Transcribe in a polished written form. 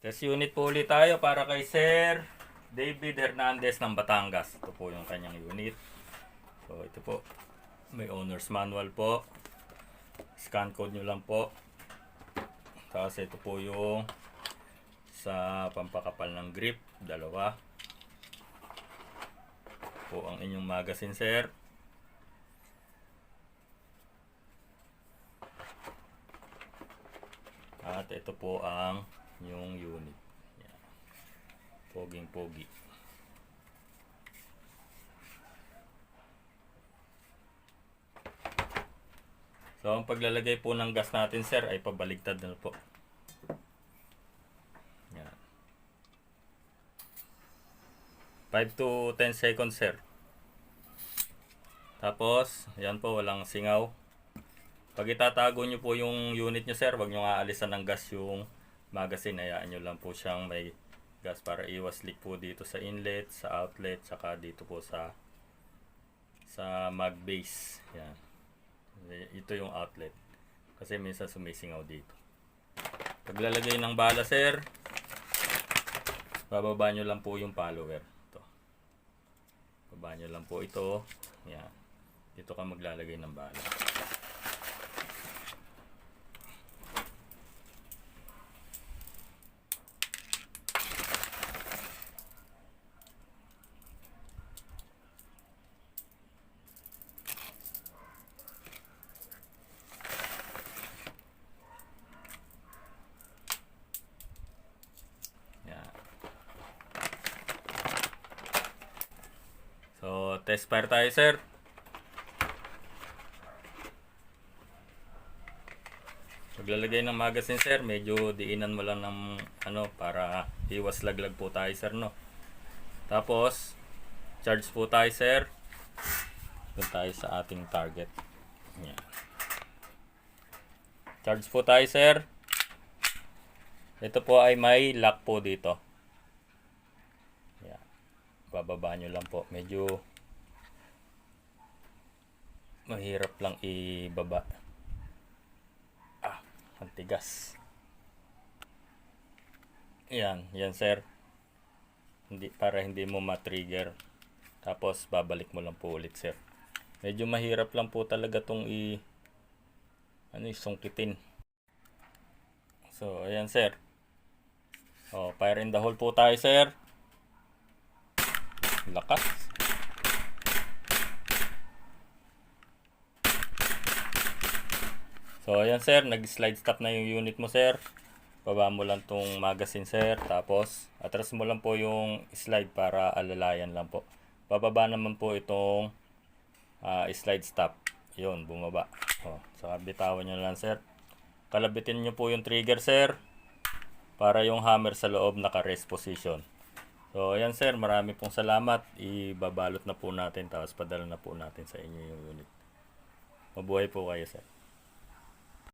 Test unit po ulit tayo para kay Sir David Hernandez ng Batangas. Ito po yung kanyang unit. So ito po, may owner's manual po. Scan code nyo lang po. Tapos ito po yung sa pampakapal ng grip, dalawa. Po ang inyong magazine, sir. At ito po ang yung unit. Yan. Poging-pogi. So, ang paglalagay po ng gas natin, sir, ay pabaligtad na po. Yan. 5 to 10 seconds, sir. Tapos, yan po, walang singaw. Pag itatago nyo po yung unit nyo, sir, wag nyo aalisan ng gas yung magazine. Hayaan nyo lang po siyang may gas para iwas leak po dito sa inlet, sa outlet, saka dito po sa mag base. Yan. Ito yung outlet. Kasi minsan sumisingaw dito. Paglalagay ng bala, sir, bababa nyo lang po yung follower. Ito. Bababa nyo lang po ito. Yan. Dito ka maglalagay ng bala. So, test fire tayo, sir. Paglalagay ng magazine, sir, medyo diinan mo lang ng para iwas laglag po tayo, sir, no. Tapos, charge po tayo, sir. Doon tayo sa ating target. Yan. Charge po tayo, sir. Ito po ay may lock po dito. Bababa nyo lang po. Medyo mahirap lang ibaba. Ang tigas. Yan sir. Para hindi mo ma-trigger. Tapos babalik mo lang po ulit, sir. Medyo mahirap lang po talaga tong isungkitin. So, ayan, sir. Fire in the hole po tayo, sir. Lakas. So ayan, sir, nag-slide stop na yung unit mo, sir. Baba mo lang tong magazine, sir. Tapos atras mo lang po yung slide para alalayan lang po. Bababa naman po itong slide stop. Yun, bumaba. Saka bitawan nyo lang, sir. Kalabitin nyo po yung trigger, sir, para yung hammer sa loob naka-rest position. So, ayan, sir, marami pong salamat. Ibabalot na po natin, tapos padala na po natin sa inyo yung unit. Mabuhay po kayo, sir.